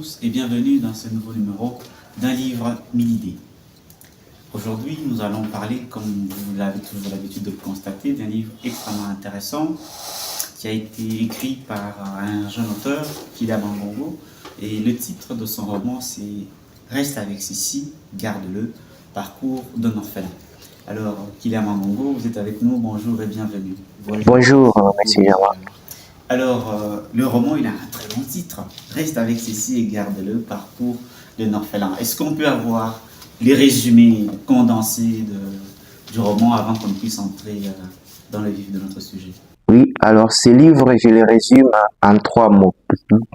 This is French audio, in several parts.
tous et bienvenue dans ce nouveau numéro d'un livre 1000 idées. Aujourd'hui, nous allons parler, comme vous avez toujours l'habitude de le constater, d'un livre extrêmement intéressant qui a été écrit par un jeune auteur, Kylian Mbongo, et le titre de son roman c'est Reste avec Cécile, garde-le, parcours d'un orphelin. Alors, Kylian Mbongo, vous êtes avec nous, bonjour et bienvenue. Bonjour, monsieur Jawa. Alors, le roman, il a un très bon titre. Reste avec Cécile et garde-le, parcours d'un orphelin. Est-ce qu'on peut avoir les résumés condensés du roman avant qu'on puisse entrer dans le vif de notre sujet? Oui, alors ce livre, je le résume en 3 mots.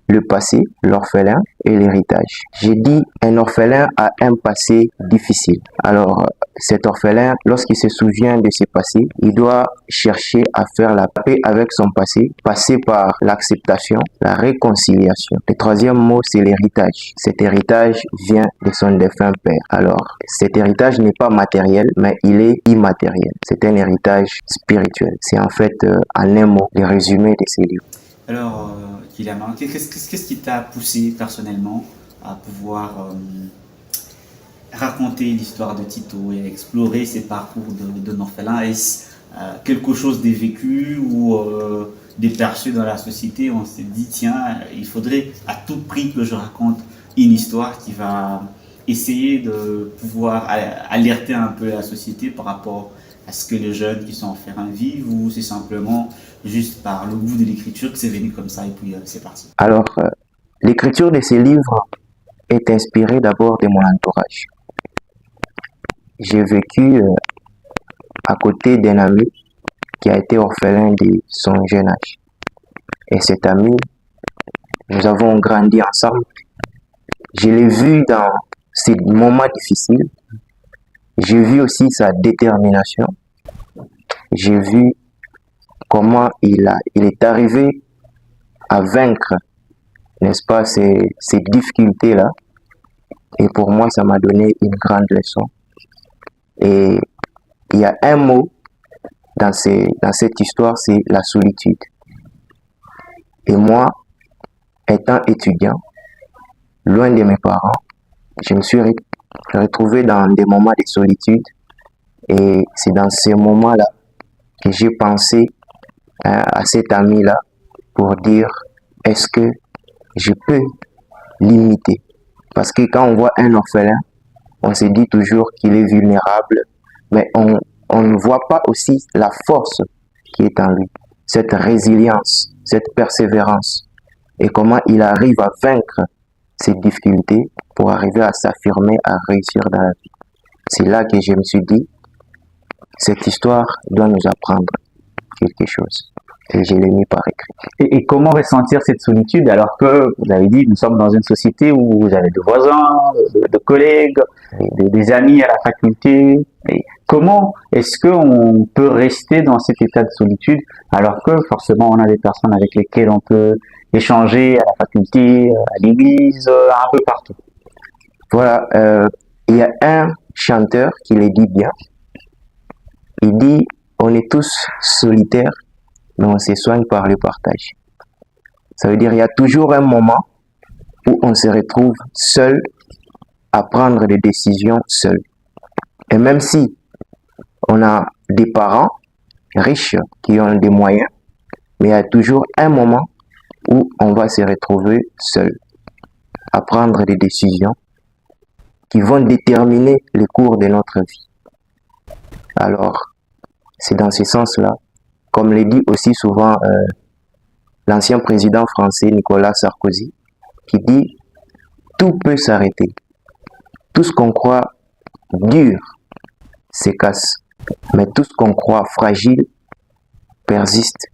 Le passé, l'orphelin et l'héritage. J'ai dit un orphelin a un passé difficile. Alors, cet orphelin, lorsqu'il se souvient de ses passés, il doit chercher à faire la paix avec son passé, passer par l'acceptation, la réconciliation. Le 3e mot, c'est l'héritage. Cet héritage vient de son défunt père. Alors, cet héritage n'est pas matériel, mais il est immatériel. C'est un héritage spirituel. C'est en fait, en un mot, le résumé de ces livres. Alors, Kylian, qu'est-ce qui t'a poussé personnellement à pouvoir raconter l'histoire de Tito et explorer ses parcours d'un orphelin? Est-ce quelque chose de vécu ou des perçus dans la société? On s'est dit, tiens, il faudrait à tout prix que je raconte une histoire qui va essayer de pouvoir alerter un peu la société par rapport à ce que les jeunes qui sont orphelins vivent, ou c'est simplement juste par le goût de l'écriture que c'est venu comme ça et puis c'est parti? Alors, l'écriture de ces livres est inspirée d'abord de mon entourage. J'ai vécu à côté d'un ami qui a été orphelin de son jeune âge. Et cet ami, nous avons grandi ensemble. Je l'ai vu dans ces moments difficiles. J'ai vu aussi sa détermination. J'ai vu comment il est arrivé à vaincre, n'est-ce pas, ces difficultés-là. Et pour moi, ça m'a donné une grande leçon. Et il y a un mot dans cette histoire, c'est la solitude. Et moi, étant étudiant, loin de mes parents, je me suis retrouvé dans des moments de solitude. Et c'est dans ces moments-là que j'ai pensé à cet ami-là pour dire, est-ce que je peux l'imiter? Parce que quand on voit un orphelin, on se dit toujours qu'il est vulnérable, mais on ne voit pas aussi la force qui est en lui, cette résilience, cette persévérance, et comment il arrive à vaincre ces difficultés pour arriver à s'affirmer, à réussir dans la vie. C'est là que je me suis dit, cette histoire doit nous apprendre quelque chose. Et je l'ai mis par écrit. Et comment ressentir cette solitude alors que, vous avez dit, nous sommes dans une société où vous avez de voisins, de collègues, des amis à la faculté. Et comment est-ce qu'on peut rester dans cet état de solitude alors que forcément on a des personnes avec lesquelles on peut échanger à la faculté, à l'église, un peu partout? Voilà, il y a un chanteur qui le dit bien. Il dit, on est tous solitaires, mais on se soigne par le partage. Ça veut dire qu'il y a toujours un moment où on se retrouve seul à prendre des décisions seul. Et même si on a des parents riches qui ont des moyens, mais il y a toujours un moment où on va se retrouver seul à prendre des décisions qui vont déterminer le cours de notre vie. Alors, c'est dans ce sens-là, comme le dit aussi souvent l'ancien président français Nicolas Sarkozy, qui dit « Tout peut s'arrêter. Tout ce qu'on croit dur se casse, mais tout ce qu'on croit fragile persiste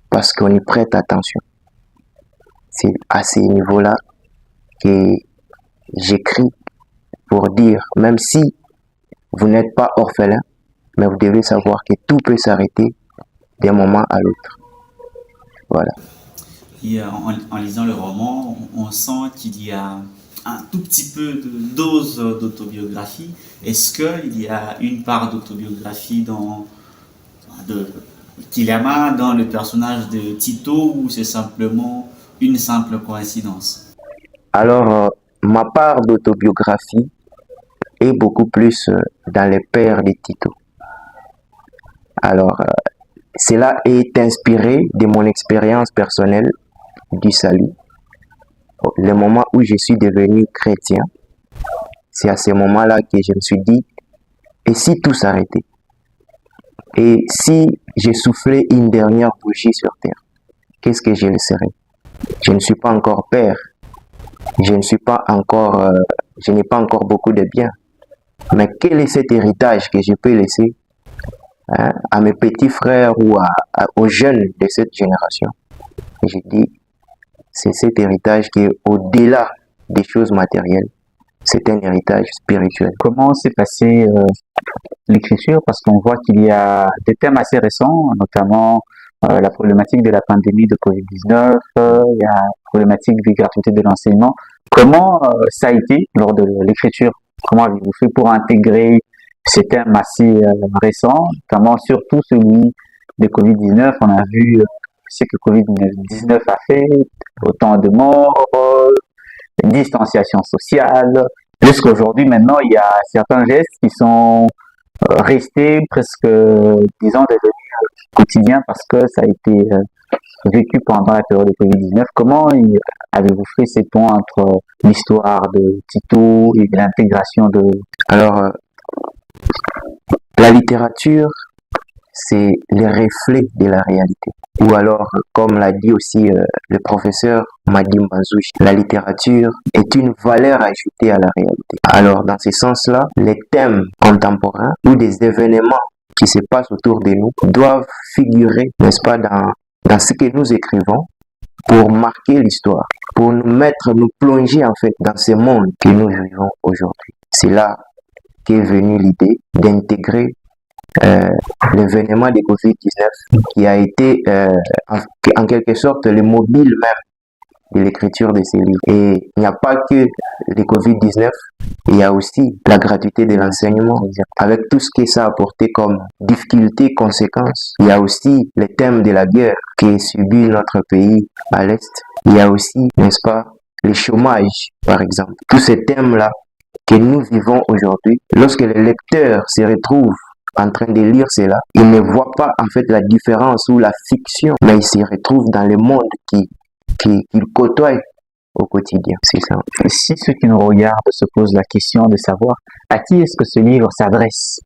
parce qu'on y prête attention. » C'est à ce niveau-là que j'écris pour dire, même si vous n'êtes pas orphelin, mais vous devez savoir que tout peut s'arrêter d'un moment à l'autre. Voilà. Et en lisant le roman, on sent qu'il y a un tout petit peu de dose d'autobiographie. Est-ce qu'il y a une part d'autobiographie de Kylian dans le personnage de Tito, ou c'est simplement une simple coïncidence? Alors, ma part d'autobiographie est beaucoup plus dans les pères de Tito. Alors, cela est inspiré de mon expérience personnelle du salut. Le moment où je suis devenu chrétien, c'est à ce moment-là que je me suis dit, et si tout s'arrêtait? Et si je soufflais une dernière bougie sur terre, qu'est-ce que je laisserais? Je ne suis pas encore père, je ne suis pas encore, je n'ai pas encore beaucoup de biens. Mais quel est cet héritage que je peux laisser à mes petits frères ou aux jeunes de cette génération? Et j'ai dit, c'est cet héritage qui est au-delà des choses matérielles. C'est un héritage spirituel. Comment s'est passée l'écriture? Parce qu'on voit qu'il y a des thèmes assez récents, notamment la problématique de la pandémie de Covid-19, il y a la problématique des gratuités de l'enseignement. Comment ça a été lors de l'écriture? Comment avez-vous fait pour intégrer ces thèmes assez récents, notamment surtout celui de Covid-19? On a vu ce que Covid-19 a fait, autant de morts, distanciation sociale, jusqu'aujourd'hui maintenant il y a certains gestes qui sont restés presque, disons, devenus quotidiens parce que ça a été vécu pendant la période de Covid-19. Comment avez-vous fait ces ponts entre l'histoire de Tito et l'intégration de... Alors, la littérature, c'est le reflet de la réalité. Ou alors, comme l'a dit aussi le professeur Madim Bazouch, la littérature est une valeur ajoutée à la réalité. Alors, dans ce sens-là, les thèmes contemporains ou des événements qui se passent autour de nous doivent figurer, n'est-ce pas, dans ce que nous écrivons pour marquer l'histoire, pour nous plonger en fait dans ce monde que nous vivons aujourd'hui. C'est là qu'est venue l'idée d'intégrer l'événement de Covid-19 qui a été en quelque sorte le mobile même de l'écriture de ces livres. Et il n'y a pas que le Covid-19, il y a aussi la gratuité de l'enseignement, avec tout ce que ça a apporté comme difficultés, conséquences. Il y a aussi le thème de la guerre qui subit notre pays à l'Est. Il y a aussi, n'est-ce pas, le chômage, par exemple. Tous ces thèmes-là que nous vivons aujourd'hui, lorsque le lecteur se retrouve en train de lire cela, il ne voit pas en fait la différence ou la fiction, mais il se retrouve dans le monde qu'il côtoie au quotidien. C'est ça. Si ceux qui nous regardent se posent la question de savoir à qui est-ce que ce livre s'adresse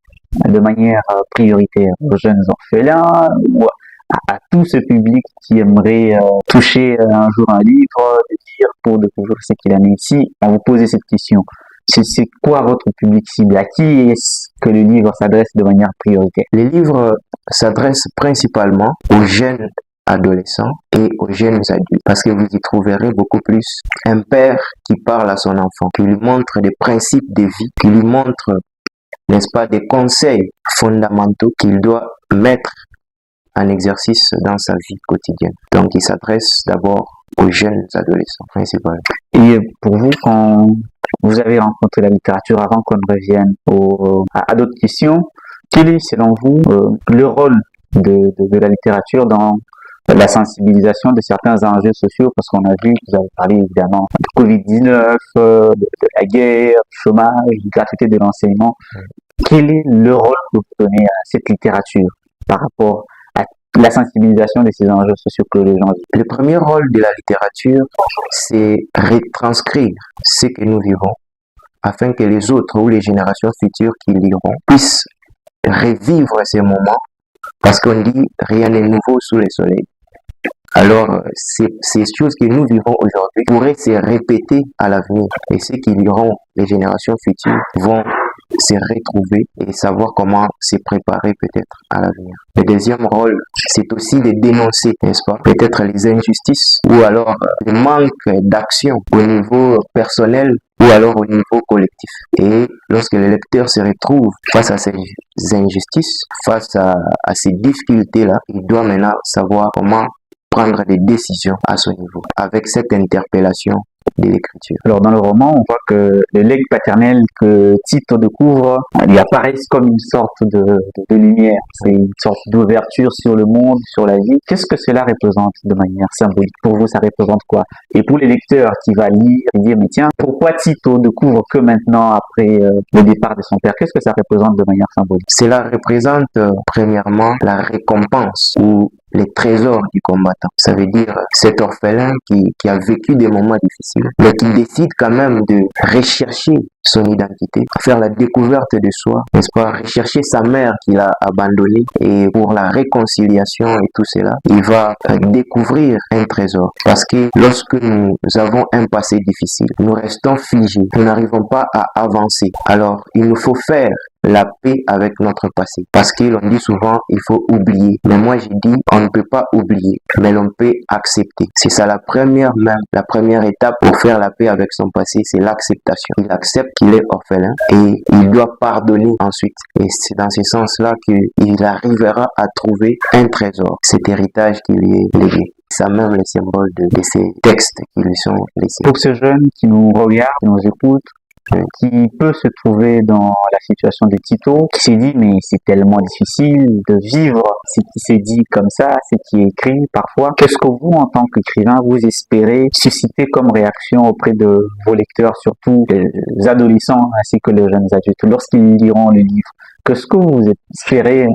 de manière prioritaire, aux jeunes orphelins ou à tout ce public qui aimerait toucher un jour un livre, de lire pour découvrir ce qu'il a mis ici, on vous pose cette question. C'est quoi votre public cible? À qui est-ce que le livre s'adresse de manière prioritaire? Le livre s'adresse principalement aux jeunes adolescents et aux jeunes adultes, parce que vous y trouverez beaucoup plus un père qui parle à son enfant, qui lui montre des principes de vie, qui lui montre, n'est-ce pas, des conseils fondamentaux qu'il doit mettre en exercice dans sa vie quotidienne. Donc il s'adresse d'abord aux jeunes adolescents principalement. Et pour vous, quand vous avez rencontré la littérature, avant qu'on revienne à d'autres questions, quel est selon vous le rôle de la littérature dans la sensibilisation de certains enjeux sociaux? Parce qu'on a vu, vous avez parlé évidemment de Covid-19, de la guerre, du chômage, de gratuité de l'enseignement. Quel est le rôle que vous donnez à cette littérature par rapport à la sensibilisation de ces enjeux sociaux que les gens vivent? Le premier rôle de la littérature, c'est retranscrire ce que nous vivons afin que les autres ou les générations futures qui liront puissent revivre ces moments, parce qu'on dit rien n'est nouveau sous le soleil. Alors, ces choses que nous vivons aujourd'hui pourraient se répéter à l'avenir. Et ceux qui liront, les générations futures, vont se retrouver et savoir comment se préparer peut-être à l'avenir. Le deuxième rôle, c'est aussi de dénoncer, n'est-ce pas, peut-être les injustices ou alors le manque d'action au niveau personnel ou alors au niveau collectif. Et lorsque le lecteur se retrouve face à ces injustices, face à ces difficultés-là, il doit maintenant savoir comment prendre des décisions à ce niveau. Avec cette interpellation, de l'écriture. Alors dans le roman, on voit que le legs paternel que Tito découvre, il apparaît comme une sorte de lumière. C'est une sorte d'ouverture sur le monde, sur la vie. Qu'est-ce que cela représente de manière symbolique? Pour vous, ça représente quoi? Et pour les lecteurs qui va lire et dire, mais tiens, pourquoi Tito découvre que maintenant, après le départ de son père? Qu'est-ce que ça représente de manière symbolique? Cela représente premièrement la récompense ou les trésors du combattant. Ça veut dire cet orphelin qui a vécu des moments difficiles, mais qui décide quand même de rechercher son identité, faire la découverte de soi, n'est-ce pas, rechercher sa mère qu'il a abandonnée, et pour la réconciliation et tout cela, il va découvrir un trésor. Parce que lorsque nous avons un passé difficile, nous restons figés, nous n'arrivons pas à avancer. Alors, il nous faut faire la paix avec notre passé. Parce que l'on dit souvent, il faut oublier. Mais moi, je dis, on ne peut pas oublier, mais l'on peut accepter. C'est ça la première étape pour faire la paix avec son passé, c'est l'acceptation. Il accepte qu'il est orphelin et il doit pardonner ensuite. Et c'est dans ce sens-là qu'il arrivera à trouver un trésor, cet héritage qui lui est légué. C'est même le symbole de ces textes qui lui sont laissés. Pour ces jeunes qui nous regardent, qui nous écoutent, qui peut se trouver dans la situation de Tito, qui s'est dit mais c'est tellement difficile de vivre ce qui s'est dit comme ça, ce qui est écrit parfois. Qu'est-ce que vous, en tant qu'écrivain, vous espérez susciter comme réaction auprès de vos lecteurs, surtout les adolescents ainsi que les jeunes adultes, lorsqu'ils liront le livre? Qu'est-ce que vous espérez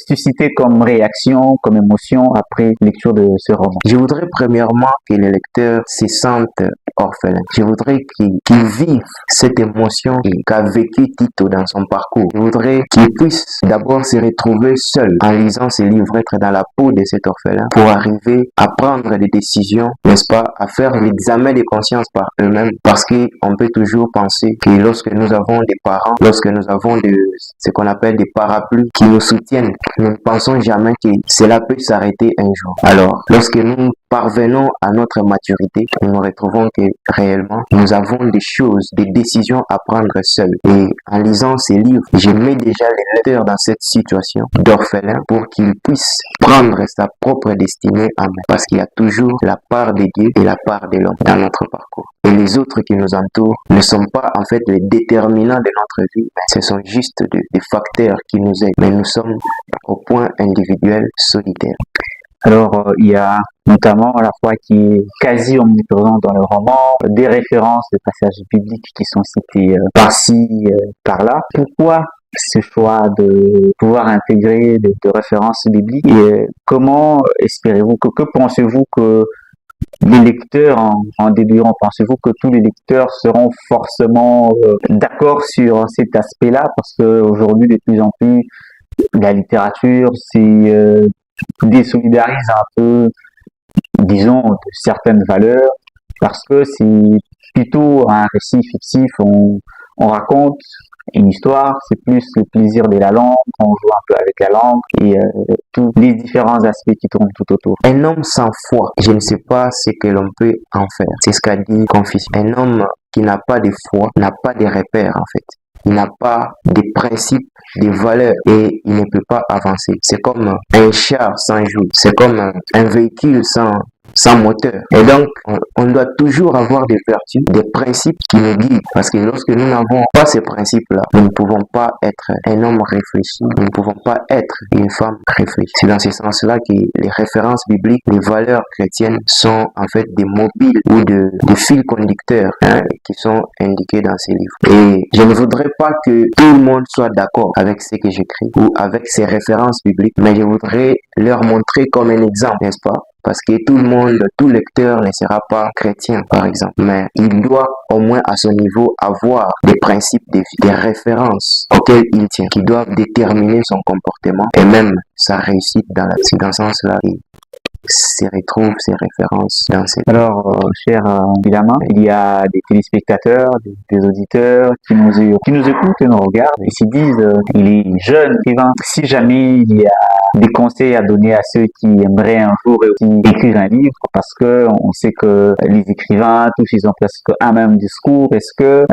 susciter comme réaction, comme émotion après lecture de ce roman? Je voudrais premièrement que les lecteurs se sentent orphelins. Je voudrais qu'ils vivent cette émotion qu'a vécu Tito dans son parcours. Je voudrais qu'ils puissent d'abord se retrouver seuls en lisant ce livre, être dans la peau de cet orphelin pour arriver à prendre des décisions, n'est-ce pas, à faire l'examen de conscience par eux-mêmes. Parce qu'on peut toujours penser que lorsque nous avons des parents, lorsque nous avons ce qu'on appelle des parapluies qui nous soutiennent, nous ne pensons jamais que cela peut s'arrêter un jour. Alors, lorsque nous parvenons à notre maturité, nous nous retrouvons que réellement, nous avons des choses, des décisions à prendre seuls. Et en lisant ces livres, je mets déjà les lecteurs dans cette situation d'orphelin pour qu'ils puissent prendre sa propre destinée en main. Parce qu'il y a toujours la part de Dieu et la part de l'homme dans notre parcours. Et les autres qui nous entourent ne sont pas en fait les déterminants de notre vie, mais ce sont juste des facteurs qui nous aident. Mais nous sommes au point individuel solitaire. Alors, il y a notamment à la fois qui est quasi omniprésent dans le roman, des références, des passages bibliques qui sont cités par-ci, par-là. Pourquoi ce choix de pouvoir intégrer de références bibliques et comment espérez-vous, que pensez-vous que les lecteurs en déduiront? Pensez-vous que tous les lecteurs seront forcément d'accord sur cet aspect-là? Parce que aujourd'hui, de plus en plus, la littérature, c'est désolidarise un peu, disons, de certaines valeurs, parce que c'est plutôt un récit fictif, on raconte une histoire, c'est plus le plaisir de la langue, on joue un peu avec la langue et tous les différents aspects qui tournent tout autour. Un homme sans foi, je ne sais pas ce que l'on peut en faire. C'est ce qu'a dit Confucius. Un homme qui n'a pas de foi n'a pas de repères en fait. Il n'a pas de principes, de valeurs et il ne peut pas avancer. C'est comme un char sans joue, c'est comme un véhicule sans moteur. Et donc, on doit toujours avoir des vertus, des principes qui nous guident. Parce que lorsque nous n'avons pas ces principes-là, nous ne pouvons pas être un homme réfléchi, nous ne pouvons pas être une femme réfléchie. C'est dans ce sens-là que les références bibliques, les valeurs chrétiennes sont en fait des mobiles ou des fils conducteurs qui sont indiqués dans ces livres. Et je ne voudrais pas que tout le monde soit d'accord avec ce que j'écris ou avec ces références bibliques, mais je voudrais leur montrer comme un exemple, n'est-ce pas? Parce que tout lecteur ne sera pas chrétien, par exemple. Mais il doit, au moins à son niveau, avoir des principes de vie, des références auxquelles il tient, qui doivent déterminer son comportement et même sa réussite dans la vie. C'est dans ce sens-là qu'il se retrouve ces références dans cette... Alors, cher Bilama, il y a des téléspectateurs, des auditeurs qui nous écoutent et nous regardent et se disent il est jeune écrivain. Si jamais il y a des conseils à donner à ceux qui aimeraient un jour aussi écrire un livre? Parce que on sait que les écrivains, tous, ils ont presque un même discours. Est-ce que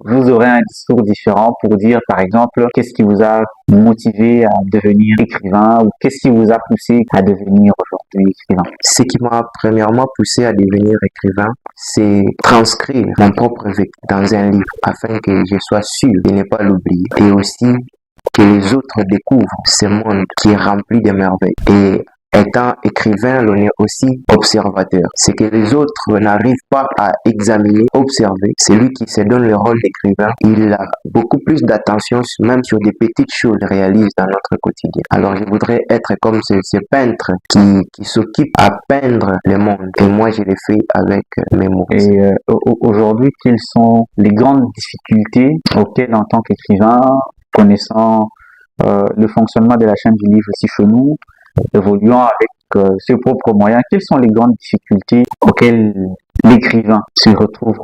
vous aurez un discours différent pour dire, par exemple, qu'est-ce qui vous a motivé à devenir écrivain ou qu'est-ce qui vous a poussé à devenir aujourd'hui écrivain? Ce qui m'a premièrement poussé à devenir écrivain, c'est transcrire mon propre vécu dans un livre afin que je sois sûr de ne pas l'oublier et aussi que les autres découvrent ce monde qui est rempli de merveilles. Et étant écrivain, l'on est aussi observateur. Ce que les autres n'arrivent pas à examiner, observer, c'est lui qui se donne le rôle d'écrivain. Il a beaucoup plus d'attention, même sur des petites choses réalisées dans notre quotidien. Alors je voudrais être comme ce peintre qui s'occupe à peindre le monde. Et moi, je le fais avec mes mots. Et aujourd'hui, quelles sont les grandes difficultés auxquelles, en tant qu'écrivain, connaissant le fonctionnement de la chaîne du livre ici chez nous, évoluant avec ses propres moyens, quelles sont les grandes difficultés auxquelles l'écrivain se retrouve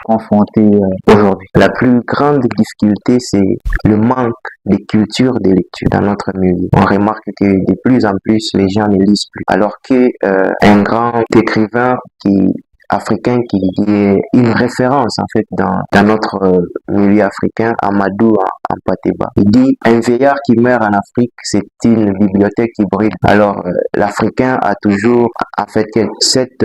confronté aujourd'hui? La plus grande difficulté, c'est le manque de culture de lecture dans notre milieu. On remarque que de plus en plus, les gens ne lisent plus. Alors que un grand écrivain africain qui est une référence en fait dans notre milieu africain, Amadou Ampateba. Il dit un vieillard qui meurt en Afrique, c'est une bibliothèque qui brûle. Alors l'Africain a toujours en fait cette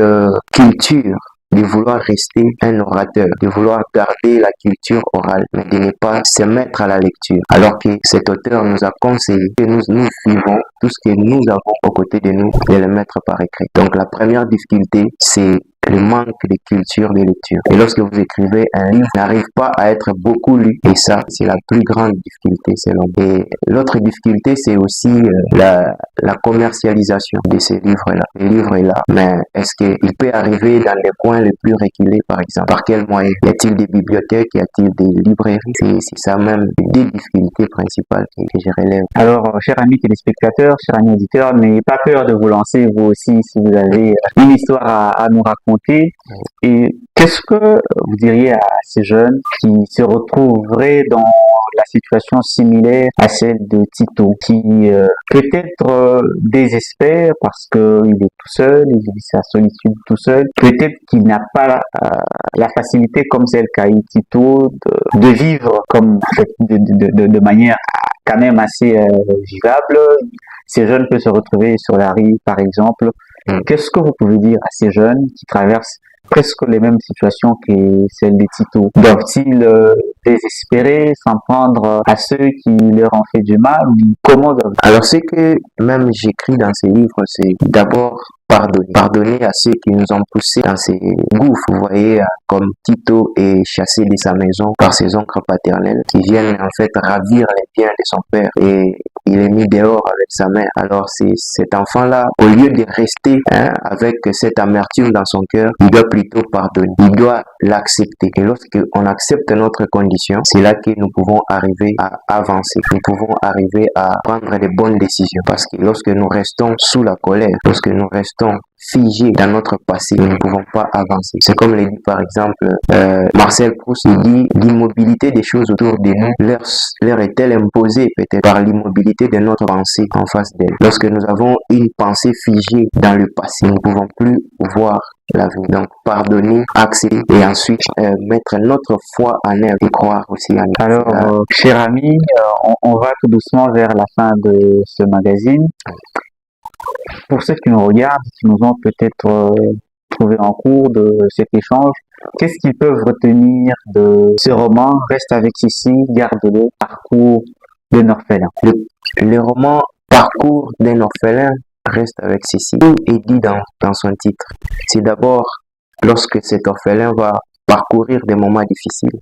culture de vouloir rester un orateur, de vouloir garder la culture orale, mais de ne pas se mettre à la lecture. Alors que cet auteur nous a conseillé que nous vivons tout ce que nous avons aux côtés de nous, de le mettre par écrit. Donc la première difficulté, c'est le manque de culture de lecture. Et lorsque vous écrivez un livre, il n'arrive pas à être beaucoup lu. Et ça, c'est la plus grande difficulté selon moi. Et l'autre difficulté, c'est aussi la commercialisation de ces livres-là. Les livres est là, mais est-ce qu'il peut arriver dans les coins les plus reculés, par exemple? Par quel moyen? Y a-t-il des bibliothèques? Y a-t-il des librairies? C'est ça même des difficultés principales que je relève. Alors, chers amis téléspectateurs, chers amis auditeurs, n'ayez pas peur de vous lancer, vous aussi, si vous avez une histoire à nous raconter. Et qu'est-ce que vous diriez à ces jeunes qui se retrouveraient dans la situation similaire à celle de Tito, qui peut-être désespère parce qu'il est tout seul, il vit sa solitude tout seul, peut-être qu'il n'a pas la facilité comme celle qu'a eu Tito de vivre comme de manière quand même assez vivable. Ces jeunes peuvent se retrouver sur la rue, par exemple. Qu'est-ce que vous pouvez dire à ces jeunes qui traversent presque les mêmes situations que celles de Tito? Doivent-ils désespérer, s'en prendre à ceux qui leur ont fait du mal? Comment doivent-ils? Alors, ce que même j'écris dans ces livres, c'est d'abord pardonner. Pardonner à ceux qui nous ont poussés dans ces gouffres. Vous voyez, comme Tito est chassé de sa maison par ses oncles paternels qui viennent en fait ravir les biens de son père et il est mis dehors avec sa mère. Alors c'est cet enfant-là, au lieu de rester avec cette amertume dans son cœur, il doit plutôt pardonner. Il doit l'accepter. Et lorsque on accepte notre condition, c'est là que nous pouvons arriver à avancer. Nous pouvons arriver à prendre les bonnes décisions. Parce que lorsque nous restons sous la colère, lorsque nous restons figés dans notre passé, nous ne pouvons pas avancer. C'est comme le dit par exemple Marcel Proust, il dit l'immobilité des choses autour de nous leur est-elle imposée peut-être par l'immobilité de notre pensée en face d'elle. Lorsque nous avons une pensée figée dans le passé, nous ne pouvons plus voir l'avenir. Donc pardonner, accepter et ensuite mettre notre foi en elle et croire aussi en elle. Alors, chers amis, on va tout doucement vers la fin de ce magazine. Pour ceux qui nous regardent, qui nous ont peut-être trouvé en cours de cet échange, qu'est-ce qu'ils peuvent retenir de ce roman Reste avec Sissi, garde-le, parcours d'un orphelin? Le roman Parcours d'un orphelin reste avec Sissi. Tout est dit dans son titre. C'est d'abord lorsque cet orphelin va parcourir des moments difficiles.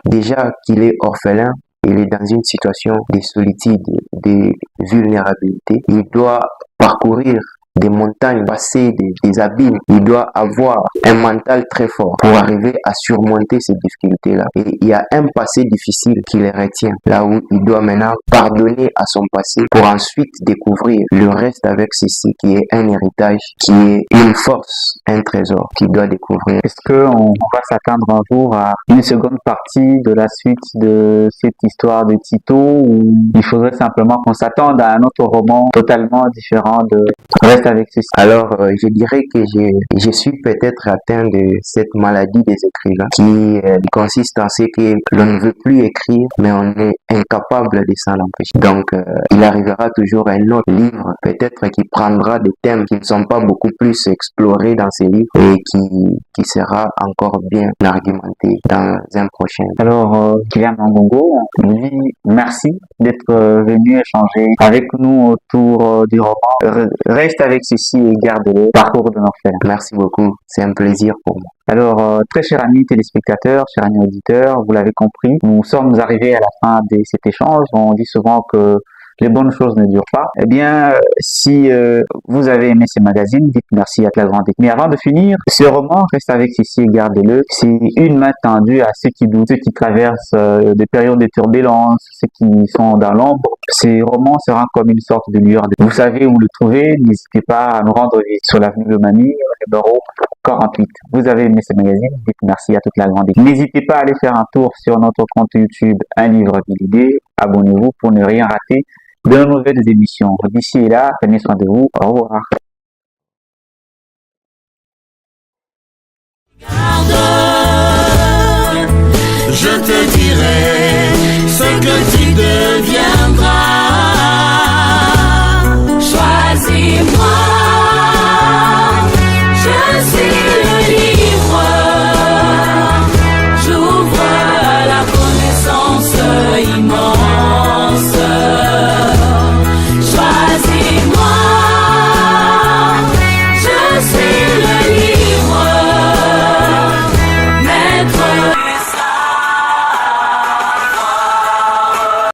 Déjà qu'il est orphelin, il est dans une situation de solitude, de vulnérabilité. Il doit parcourir des montagnes, passer des abîmes. Il doit avoir un mental très fort pour arriver à surmonter ces difficultés-là. Et il y a un passé difficile qui les retient, là où il doit maintenant pardonner à son passé pour ensuite découvrir le reste avec ceci qui est un héritage, qui est une force, un trésor qu'il doit découvrir. Est-ce qu'on va s'attendre un jour à une seconde partie de la suite de cette histoire de Tito, ou il faudrait simplement qu'on s'attende à un autre roman totalement différent de Reste avec ceci? Alors, je dirais que je suis peut-être atteint de cette maladie des écrivains qui consiste en ce que l'on ne veut plus écrire, mais on est incapable de s'en empêcher. Donc, il arrivera toujours un autre livre, peut-être qui prendra des thèmes qui ne sont pas beaucoup plus explorés dans ces livres et qui sera encore bien argumenté dans un prochain. Alors, Kylian Mangongo, on vous dit merci d'être venu échanger avec nous autour du roman Reste avec ceci et garde-le, parcours d'un orphelin. Merci beaucoup, c'est un plaisir pour moi. Alors, très chers amis téléspectateurs, chers amis auditeurs, vous l'avez compris, nous sommes arrivés à la fin de cet échange. On dit souvent que les bonnes choses ne durent pas. Eh bien, si vous avez aimé ces magazines, dites merci à la grande équipe. Mais avant de finir, ce roman Reste avec ceci et gardez-le. C'est une main tendue à ceux qui doutent, ceux qui traversent des périodes de turbulence, ceux qui sont dans l'ombre. Ces romans seront comme une sorte de lueur. Vous savez où le trouver. N'hésitez pas à nous rendre visite sur l'avenue de Mamie, numéro 48. Vous avez aimé ce magazine, dites merci à toute la grande équipe. N'hésitez pas à aller faire un tour sur notre compte YouTube Un livre mille idées. Abonnez-vous pour ne rien rater de nos nouvelles émissions. D'ici et là, prenez soin de vous. Au revoir. Je te dirai ce que tu devrais.